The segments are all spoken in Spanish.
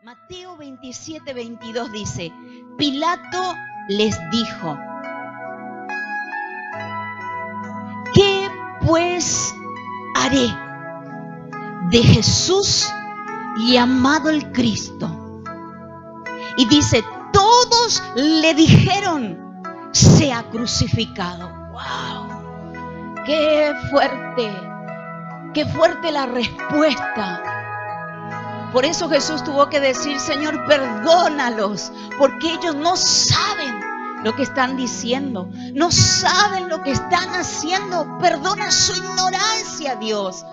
Mateo 27, 22 dice: Pilato les dijo: ¿qué pues haré de Jesús llamado el Cristo? Y dice, todos le dijeron, sea crucificado. ¡Wow! ¡Qué fuerte! ¡Qué fuerte la respuesta! Por eso Jesús tuvo que decir, Señor, perdónalos, porque ellos no saben lo que están diciendo, no saben lo que están haciendo. Perdona su ignorancia, Dios.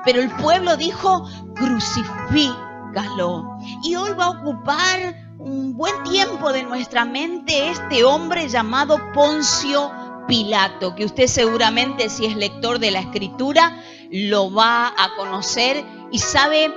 Pero el pueblo dijo, crucifícalo. Y hoy va a ocupar un buen tiempo de nuestra mente este hombre llamado Poncio Pilato, que usted seguramente, si es lector de la Escritura, lo va a conocer y sabe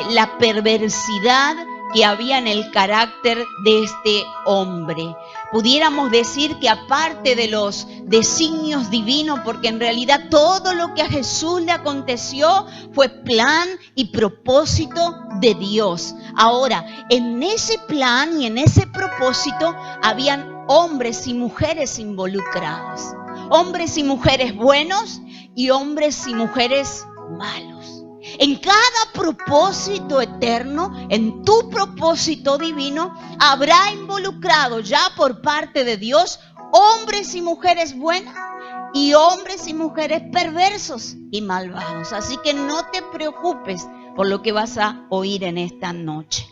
la perversidad que había en el carácter de este hombre. Pudiéramos decir que aparte de los designios divinos, porque en realidad todo lo que a Jesús le aconteció fue plan y propósito de Dios. Ahora, en ese plan y en ese propósito habían hombres y mujeres involucrados. Hombres y mujeres buenos y hombres y mujeres malos. En cada propósito eterno, en tu propósito divino, habrá involucrado ya por parte de Dios hombres y mujeres buenas y hombres y mujeres perversos y malvados. Así que no te preocupes por lo que vas a oír en esta noche.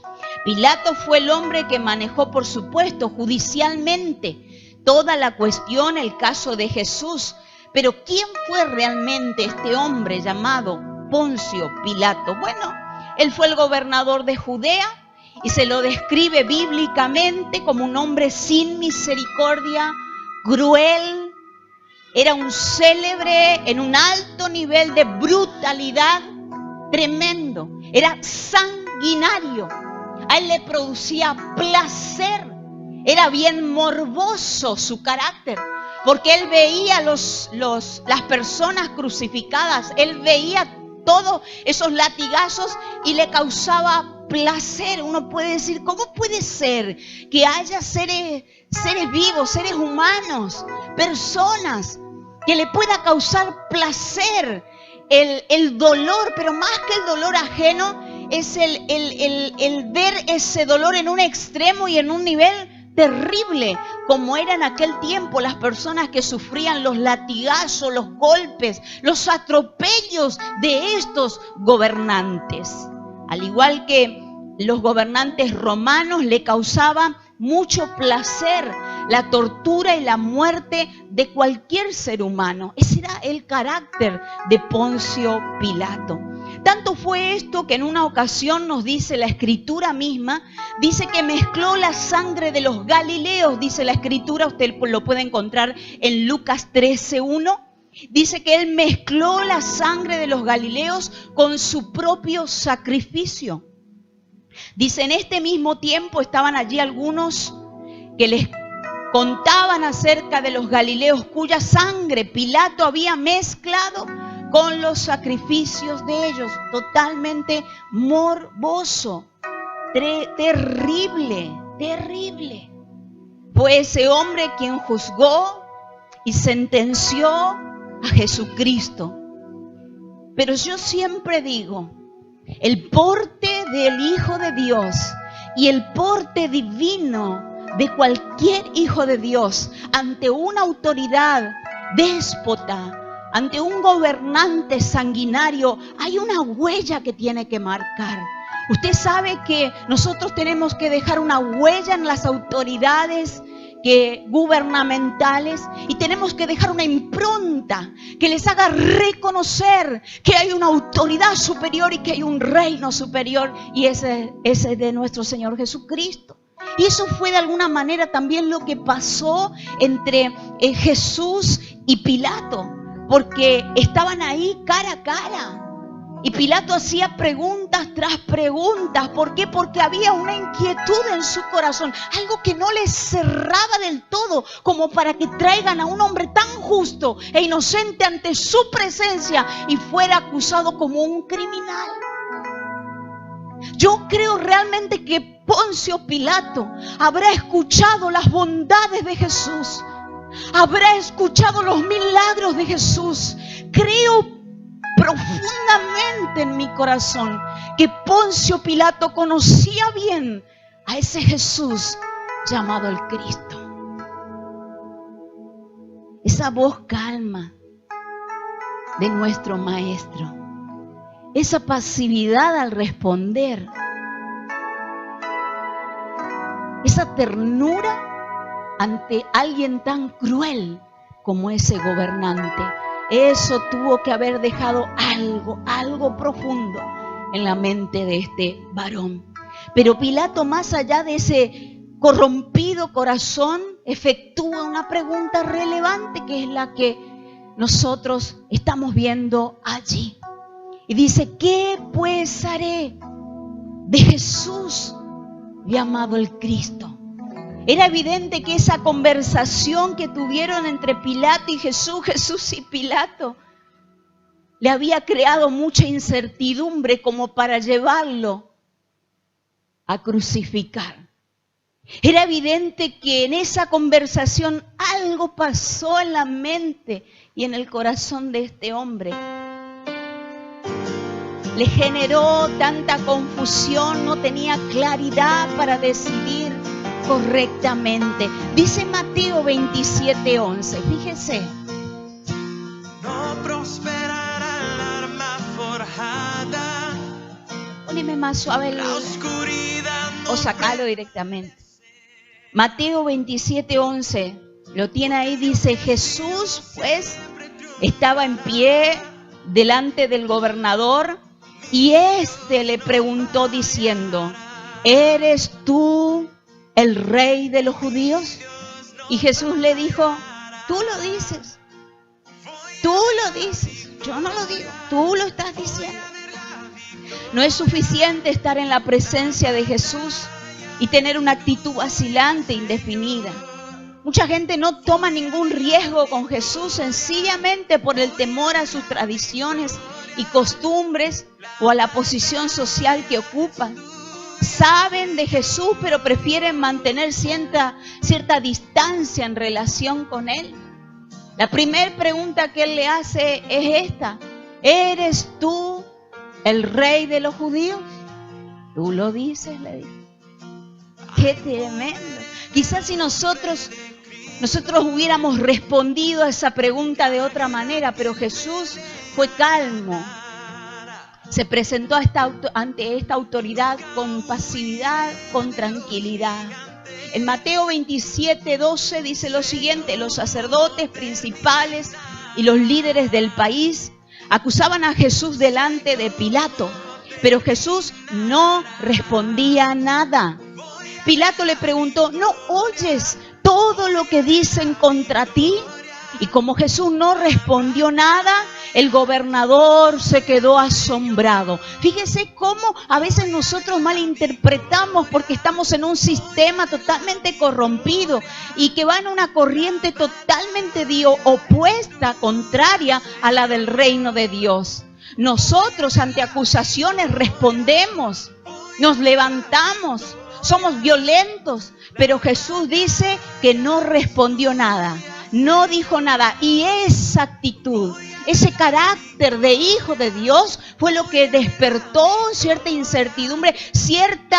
Pilato fue el hombre que manejó, por supuesto, judicialmente toda la cuestión, el caso de Jesús. Pero ¿quién fue realmente este hombre llamado Poncio Pilato? Bueno, él fue el gobernador de Judea y se lo describe bíblicamente como un hombre sin misericordia, cruel. Era un célebre en un alto nivel de brutalidad tremendo. Era sanguinario. A él le producía placer. Era bien morboso su carácter. Porque él veía las personas crucificadas, él veía todos esos latigazos y le causaba placer. Uno puede decir, ¿cómo puede ser que haya seres vivos, seres humanos, personas que le pueda causar placer el dolor? Pero más que el dolor ajeno, es el ver ese dolor en un extremo y en un nivel terrible, como era en aquel tiempo las personas que sufrían los latigazos, los golpes, los atropellos de estos gobernantes. Al igual que los gobernantes romanos, le causaba mucho placer la tortura y la muerte de cualquier ser humano. Ese era el carácter de Poncio Pilato. Tanto fue esto que en una ocasión nos dice la Escritura misma, dice que mezcló la sangre de los galileos, dice la Escritura, usted lo puede encontrar en Lucas 13:1. Dice que él mezcló la sangre de los galileos con su propio sacrificio. Dice, en este mismo tiempo estaban allí algunos que les contaban acerca de los galileos cuya sangre Pilato había mezclado con los sacrificios de ellos. Totalmente morboso, terrible, terrible. Fue ese hombre quien juzgó y sentenció a Jesucristo. Pero yo siempre digo, el porte del Hijo de Dios y el porte divino de cualquier hijo de Dios ante una autoridad déspota, ante un gobernante sanguinario, hay una huella que tiene que marcar. Usted sabe que nosotros tenemos que dejar una huella en las autoridades gubernamentales y tenemos que dejar una impronta que les haga reconocer que hay una autoridad superior y que hay un reino superior, y ese es de nuestro Señor Jesucristo. Y eso fue de alguna manera también lo que pasó entre Jesús y Pilato, porque estaban ahí cara a cara. Y Pilato hacía preguntas tras preguntas. ¿Por qué? Porque había una inquietud en su corazón, algo que no les cerraba del todo, como para que traigan a un hombre tan justo e inocente ante su presencia y fuera acusado como un criminal. Yo creo realmente que Poncio Pilato habrá escuchado las bondades de Jesús, habrá escuchado los milagros de Jesús. Creo profundamente en mi corazón que Poncio Pilato conocía bien a ese Jesús llamado el Cristo. Esa voz calma de nuestro Maestro, esa pasividad al responder, esa ternura ante alguien tan cruel como ese gobernante. Eso tuvo que haber dejado algo profundo en la mente de este varón. Pero Pilato, más allá de ese corrompido corazón, efectúa una pregunta relevante, que es la que nosotros estamos viendo allí. Y dice: ¿qué pues haré de Jesús llamado el Cristo? Era evidente que esa conversación que tuvieron entre Pilato y Jesús y Pilato, le había creado mucha incertidumbre como para llevarlo a crucificar. Era evidente que en esa conversación algo pasó en la mente y en el corazón de este hombre. Le generó tanta confusión, no tenía claridad para decidir correctamente. Dice Mateo 27:11, fíjese. No prosperará el arma forjada. Poneme más suave o sacalo directamente. Mateo 27:11, lo tiene ahí, dice: Jesús pues estaba en pie delante del gobernador y éste le preguntó diciendo: ¿eres tú el rey de los judíos? Y Jesús le dijo: tú lo dices, yo no lo digo, tú lo estás diciendo. No es suficiente estar en la presencia de Jesús y tener una actitud vacilante, indefinida. Mucha gente no toma ningún riesgo con Jesús sencillamente por el temor a sus tradiciones y costumbres o a la posición social que ocupan. Saben de Jesús, pero prefieren mantener cierta distancia en relación con Él. La primera pregunta que Él le hace es esta: ¿eres tú el rey de los judíos? Tú lo dices, le dice. ¡Qué tremendo! Quizás si nosotros hubiéramos respondido a esa pregunta de otra manera, pero Jesús fue calmo. Se presentó ante esta autoridad con pasividad, con tranquilidad. En Mateo 27:12 dice lo siguiente: los sacerdotes principales y los líderes del país acusaban a Jesús delante de Pilato, pero Jesús no respondía nada. Pilato le preguntó: ¿no oyes todo lo que dicen contra ti? Y como Jesús no respondió nada, el gobernador se quedó asombrado. Fíjese cómo a veces nosotros malinterpretamos porque estamos en un sistema totalmente corrompido y que va en una corriente totalmente opuesta, contraria a la del reino de Dios. Nosotros ante acusaciones respondemos, nos levantamos, somos violentos, pero Jesús dice que no respondió nada. No dijo nada, y esa actitud, ese carácter de hijo de Dios fue lo que despertó cierta incertidumbre, cierto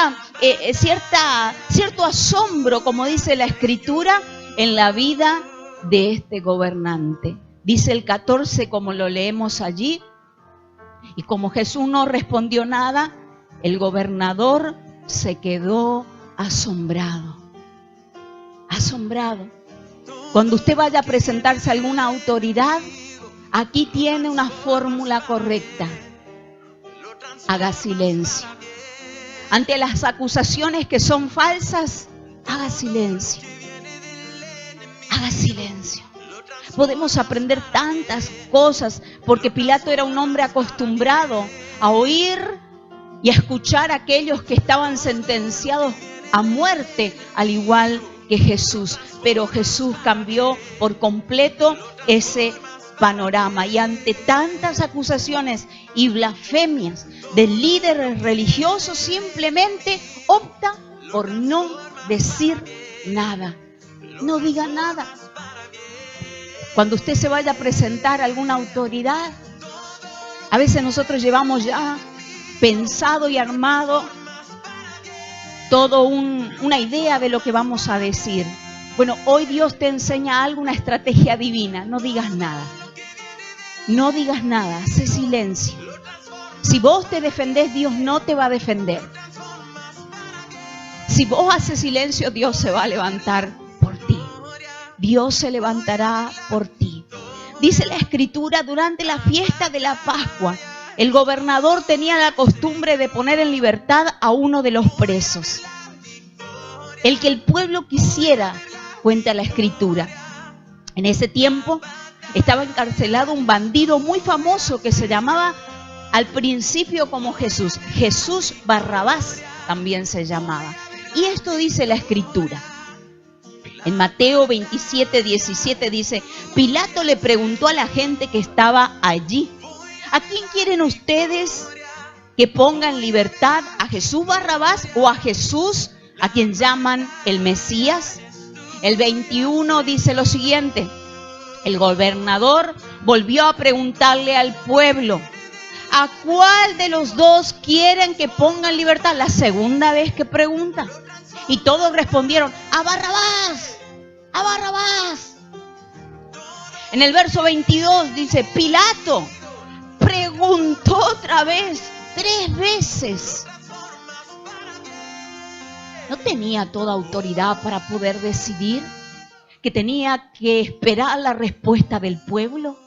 asombro, como dice la Escritura, en la vida de este gobernante. Dice el 14, como lo leemos allí: y como Jesús no respondió nada, el gobernador se quedó asombrado. Asombrado. Cuando usted vaya a presentarse a alguna autoridad, aquí tiene una fórmula correcta: haga silencio. Ante las acusaciones que son falsas, haga silencio. Haga silencio. Podemos aprender tantas cosas, porque Pilato era un hombre acostumbrado a oír y a escuchar a aquellos que estaban sentenciados a muerte, al igual que Jesús. Pero Jesús cambió por completo ese panorama y ante tantas acusaciones y blasfemias de líderes religiosos, simplemente opta por no decir nada. No diga nada. Cuando usted se vaya a presentar a alguna autoridad, a veces nosotros llevamos ya pensado y armado todo una idea de lo que vamos a decir. Bueno, hoy Dios te enseña algo, una estrategia divina. No digas nada. No digas nada, sé silencio. Si vos te defendés, Dios no te va a defender. Si vos haces silencio, Dios se va a levantar por ti. Dios se levantará por ti. Dice la Escritura, durante la fiesta de la Pascua, el gobernador tenía la costumbre de poner en libertad a uno de los presos. El que el pueblo quisiera, cuenta la Escritura. En ese tiempo estaba encarcelado un bandido muy famoso que se llamaba al principio como Jesús. Jesús Barrabás también se llamaba. Y esto dice la Escritura. En Mateo 27:17 dice, Pilato le preguntó a la gente que estaba allí, ¿a quién quieren ustedes que ponga en libertad? ¿A Jesús Barrabás o a Jesús a quien llaman el Mesías? El 21 dice lo siguiente, el gobernador volvió a preguntarle al pueblo, ¿a cuál de los dos quieren que ponga en libertad? La segunda vez que pregunta. Y todos respondieron, ¡a Barrabás! ¡A Barrabás! En el verso 22 dice, Pilato preguntó otra vez, 3 veces. ¿No tenía toda autoridad para poder decidir? ¿Que tenía que esperar la respuesta del pueblo?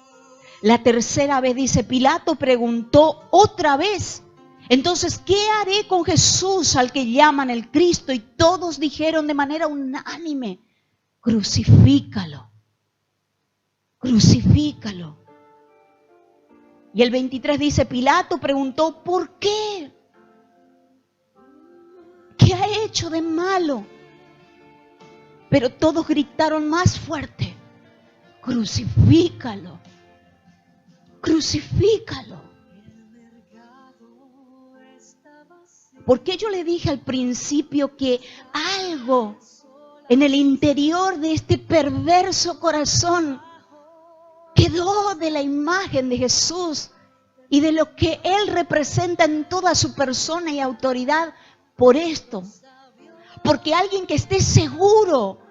La tercera vez dice, Pilato preguntó otra vez. Entonces, ¿qué haré con Jesús al que llaman el Cristo? Y todos dijeron de manera unánime, crucifícalo, crucifícalo. Y el 23 dice, Pilato preguntó, ¿por qué? ¿Qué ha hecho de malo? Pero todos gritaron más fuerte, crucifícalo, crucifícalo. Porque yo le dije al principio que algo en el interior de este perverso corazón quedó de la imagen de Jesús y de lo que Él representa en toda su persona y autoridad por esto. Porque alguien que esté seguro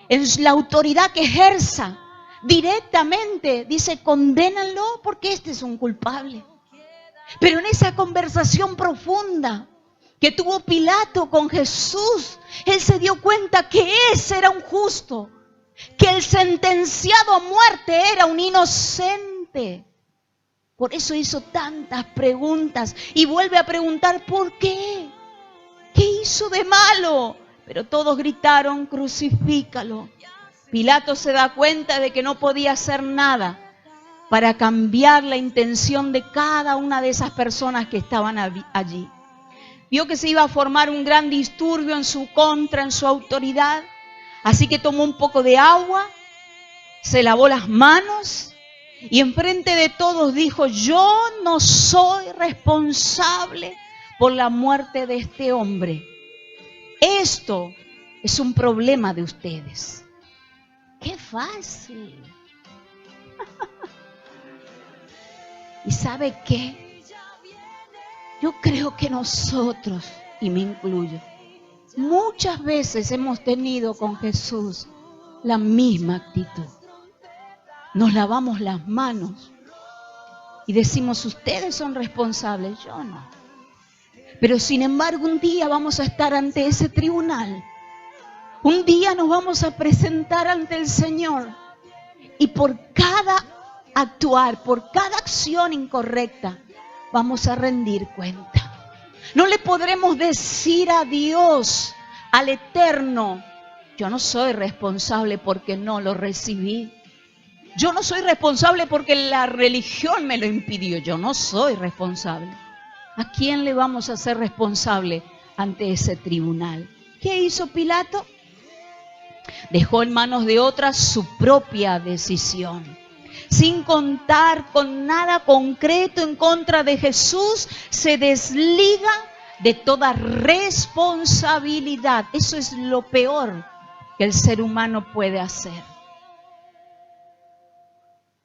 en la autoridad que ejerza directamente dice, condénalo porque este es un culpable. Pero en esa conversación profunda que tuvo Pilato con Jesús, él se dio cuenta que ese era un justo, que el sentenciado a muerte era un inocente. Por eso hizo tantas preguntas y vuelve a preguntar, ¿por qué? ¿Qué hizo de malo? Pero todos gritaron, crucifícalo. Pilato se da cuenta de que no podía hacer nada para cambiar la intención de cada una de esas personas que estaban allí. Vio que se iba a formar un gran disturbio en su contra, en su autoridad. Así que tomó un poco de agua, se lavó las manos y enfrente de todos dijo, yo no soy responsable por la muerte de este hombre. Esto es un problema de ustedes. ¡Qué fácil! ¿Y sabe qué? Yo creo que nosotros, y me incluyo, muchas veces hemos tenido con Jesús la misma actitud. Nos lavamos las manos y decimos, ustedes son responsables, yo no. Pero sin embargo, un día vamos a estar ante ese tribunal. Un día nos vamos a presentar ante el Señor. Y por cada actuar, por cada acción incorrecta, vamos a rendir cuenta. No le podremos decir a Dios, al Eterno, yo no soy responsable porque no lo recibí. Yo no soy responsable porque la religión me lo impidió. Yo no soy responsable. ¿A quién le vamos a hacer responsable ante ese tribunal? ¿Qué hizo Pilato? Dejó en manos de otras su propia decisión. sin contar con nada concreto en contra de Jesús, se desliga de toda responsabilidad. Eso es lo peor que el ser humano puede hacer.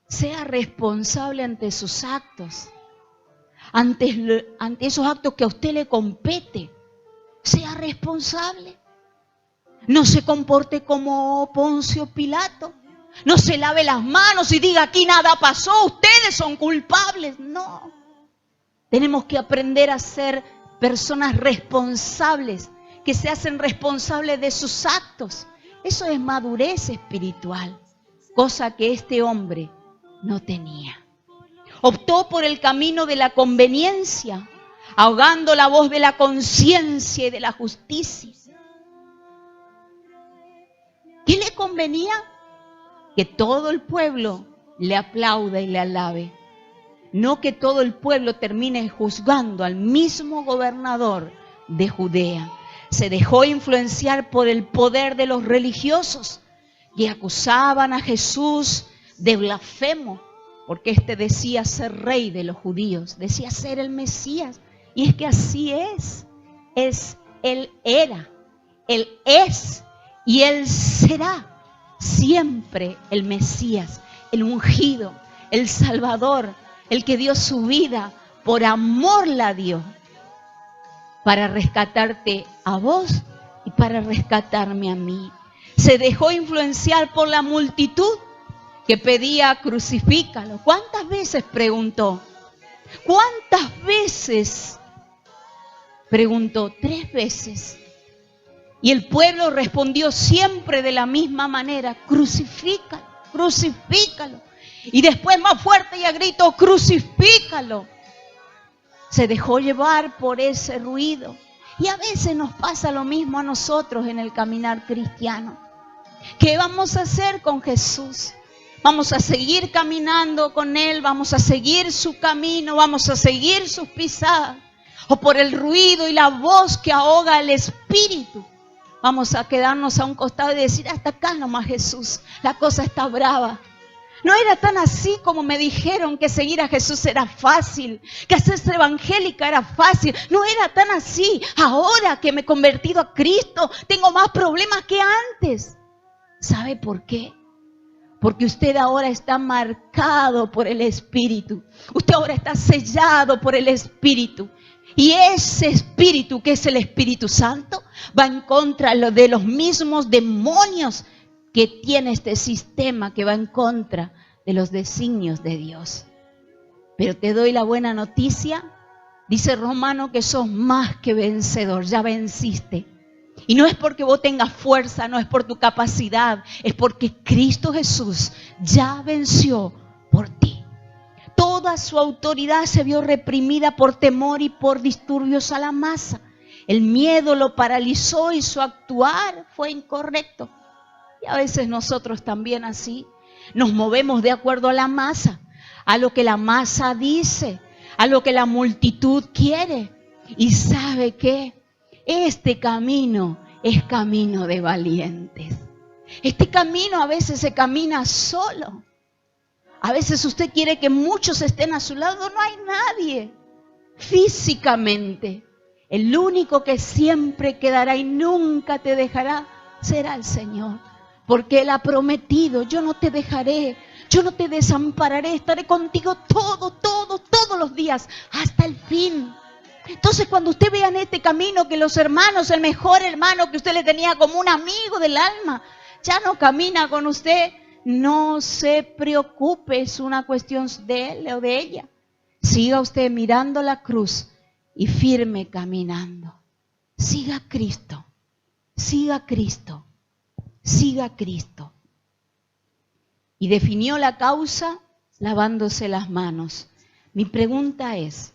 Sea responsable ante sus actos, ante esos actos que a usted le compete. Sea responsable. No se comporte como Poncio Pilato. No se lave las manos y diga aquí nada pasó, ustedes son culpables. No. Tenemos que aprender a ser personas responsables, que se hacen responsables de sus actos. Eso es madurez espiritual, cosa que este hombre no tenía. Optó por el camino de la conveniencia, ahogando la voz de la conciencia y de la justicia. ¿Qué le convenía? Que todo el pueblo le aplauda y le alabe. No que todo el pueblo termine juzgando al mismo gobernador de Judea. Se dejó influenciar por el poder de los religiosos que acusaban a Jesús de blasfemo, porque éste decía ser rey de los judíos, decía ser el Mesías. Y es que así es. Él era, Él es y Él será siempre el Mesías, el ungido, el Salvador, el que dio su vida, por amor la dio, para rescatarte a vos y para rescatarme a mí. Se dejó influenciar por la multitud que pedía crucifícalo. ¿Cuántas veces preguntó? ¿Cuántas veces preguntó? 3 veces. Y el pueblo respondió siempre de la misma manera: crucifícalo, crucifícalo. Y después más fuerte y a grito: crucifícalo. Se dejó llevar por ese ruido. Y a veces nos pasa lo mismo a nosotros en el caminar cristiano. ¿Qué vamos a hacer con Jesús? Vamos a seguir caminando con Él, vamos a seguir su camino, vamos a seguir sus pisadas. O por el ruido y la voz que ahoga el espíritu, vamos a quedarnos a un costado y decir: hasta acá nomás, Jesús, la cosa está brava. No era tan así como me dijeron que seguir a Jesús era fácil, que hacerse evangélica era fácil. No era tan así. Ahora que me he convertido a Cristo, tengo más problemas que antes. ¿Sabe por qué? Porque usted ahora está marcado por el Espíritu. Usted ahora está sellado por el Espíritu. Y ese Espíritu, que es el Espíritu Santo, va en contra de los mismos demonios que tiene este sistema, que va en contra de los designios de Dios. Pero te doy la buena noticia. Dice Romano que sos más que vencedor, ya venciste. Y no es porque vos tengas fuerza, no es por tu capacidad, es porque Cristo Jesús ya venció por ti. Toda su autoridad se vio reprimida por temor y por disturbios a la masa. El miedo lo paralizó y su actuar fue incorrecto. Y a veces nosotros también así nos movemos de acuerdo a la masa, a lo que la masa dice, a lo que la multitud quiere. ¿Y sabe qué? Este camino es camino de valientes. Este camino a veces se camina solo. A veces usted quiere que muchos estén a su lado, no hay nadie físicamente. El único que siempre quedará y nunca te dejará será el Señor. Porque Él ha prometido: yo no te dejaré, yo no te desampararé, estaré contigo todos los días, hasta el fin. Entonces, cuando usted vea en este camino que los hermanos, el mejor hermano que usted le tenía como un amigo del alma, ya no camina con usted, no se preocupe, es una cuestión de él o de ella. Siga usted mirando la cruz y firme caminando. Siga a Cristo, siga a Cristo, siga a Cristo. Y definió la causa lavándose las manos. Mi pregunta es: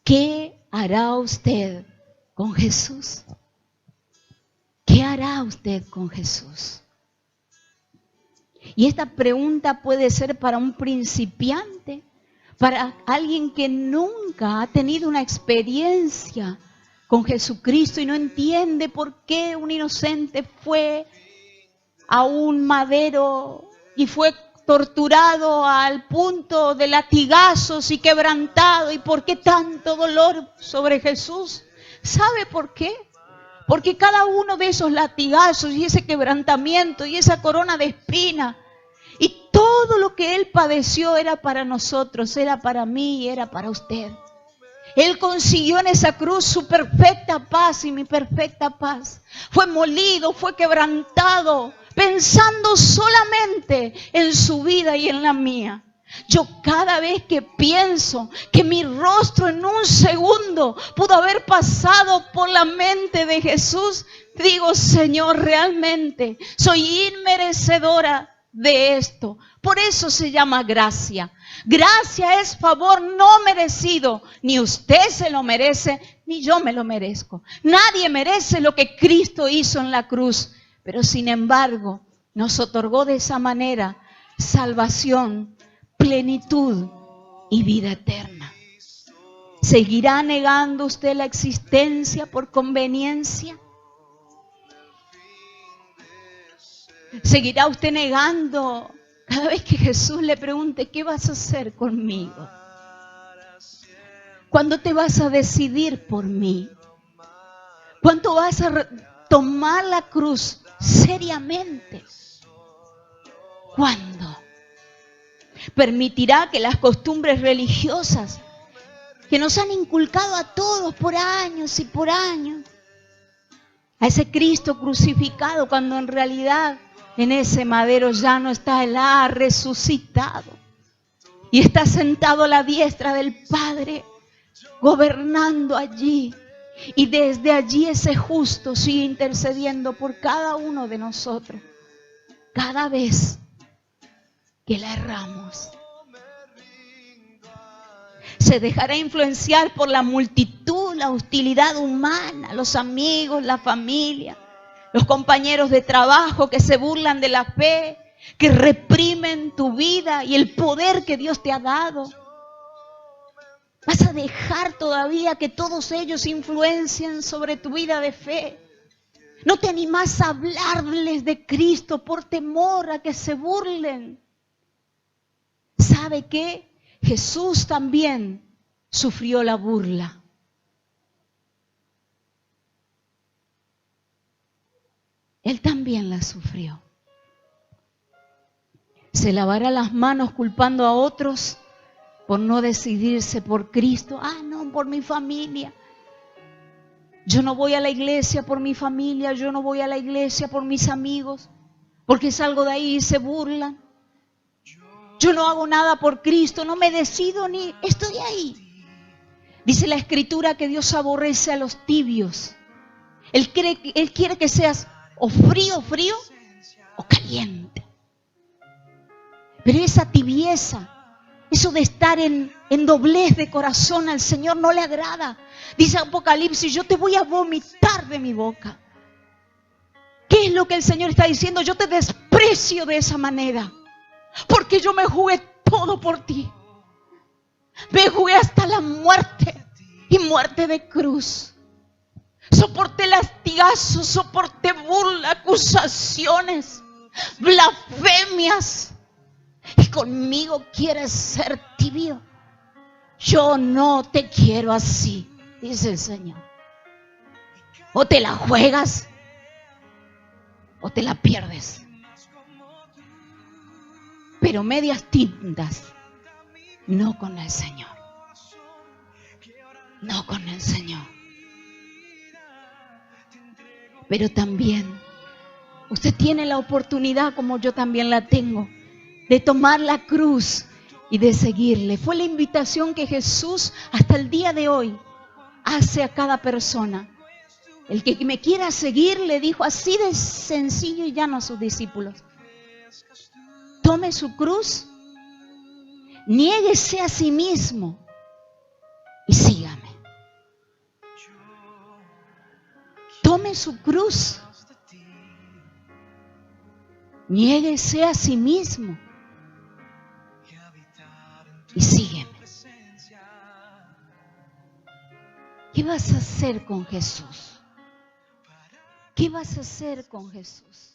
¿qué hará usted con Jesús? ¿Qué hará usted con Jesús? Y esta pregunta puede ser para un principiante, para alguien que nunca ha tenido una experiencia con Jesucristo y no entiende por qué un inocente fue a un madero y fue torturado al punto de latigazos y quebrantado. ¿Y por qué tanto dolor sobre Jesús? ¿Sabe por qué? Porque cada uno de esos latigazos y ese quebrantamiento y esa corona de espina y todo lo que Él padeció era para nosotros, era para mí y era para usted. Él consiguió en esa cruz su perfecta paz y mi perfecta paz. Fue molido, fue quebrantado, pensando solamente en su vida y en la mía. Yo cada vez que pienso que mi rostro en un segundo pudo haber pasado por la mente de Jesús, digo, Señor, realmente soy inmerecedora de esto. Por eso se llama gracia. Gracia es favor no merecido. Ni usted se lo merece, ni yo me lo merezco. Nadie merece lo que Cristo hizo en la cruz. Pero sin embargo, nos otorgó de esa manera salvación, plenitud y vida eterna. ¿Seguirá negando usted la existencia por conveniencia? ¿Seguirá usted negando cada vez que Jesús le pregunte qué vas a hacer conmigo? ¿Cuándo te vas a decidir por mí? ¿Cuándo vas a tomar la cruz seriamente? ¿Cuándo? ¿Permitirá que las costumbres religiosas que nos han inculcado a todos por años y por años, a ese Cristo crucificado, cuando en realidad en ese madero ya no está, Él ha resucitado y está sentado a la diestra del Padre, gobernando allí, y desde allí ese justo sigue intercediendo por cada uno de nosotros cada vez que la erramos? Se dejará influenciar por la multitud, la hostilidad humana, los amigos, la familia, los compañeros de trabajo que se burlan de la fe, que reprimen tu vida y el poder que Dios te ha dado. ¿Vas a dejar todavía que todos ellos influencien sobre tu vida de fe? ¿No te animás a hablarles de Cristo por temor a que se burlen? ¿Sabe qué? Jesús también sufrió la burla. Él también la sufrió. Se lavará las manos culpando a otros por no decidirse por Cristo. Ah, no, por mi familia. Yo no voy a la iglesia por mi familia, yo no voy a la iglesia por mis amigos, porque salgo de ahí y se burlan. Yo no hago nada por Cristo, no me decido ni estoy ahí. Dice la Escritura que Dios aborrece a los tibios. Él quiere que seas o frío o caliente. Pero esa tibieza, eso de estar en doblez de corazón al Señor no le agrada. Dice Apocalipsis, yo te voy a vomitar de mi boca. ¿Qué es lo que el Señor está diciendo? Yo te desprecio de esa manera. Porque yo me jugué todo por ti. Me jugué hasta la muerte y muerte de cruz. Soporté lastigazos, soporté burla, acusaciones, blasfemias. Y conmigo quieres ser tibio. Yo no te quiero así, dice el Señor. O te la juegas o te la pierdes. Pero medias tintas, no con el Señor. No con el Señor. Pero también usted tiene la oportunidad, como yo también la tengo, de tomar la cruz y de seguirle. Fue la invitación que Jesús hasta el día de hoy hace a cada persona. El que me quiera seguir, le dijo así de sencillo y llano a sus discípulos: tome su cruz, niéguese a sí mismo y sígame. Tome su cruz, niéguese a sí mismo y sígueme. ¿Qué vas a hacer con Jesús? ¿Qué vas a hacer con Jesús?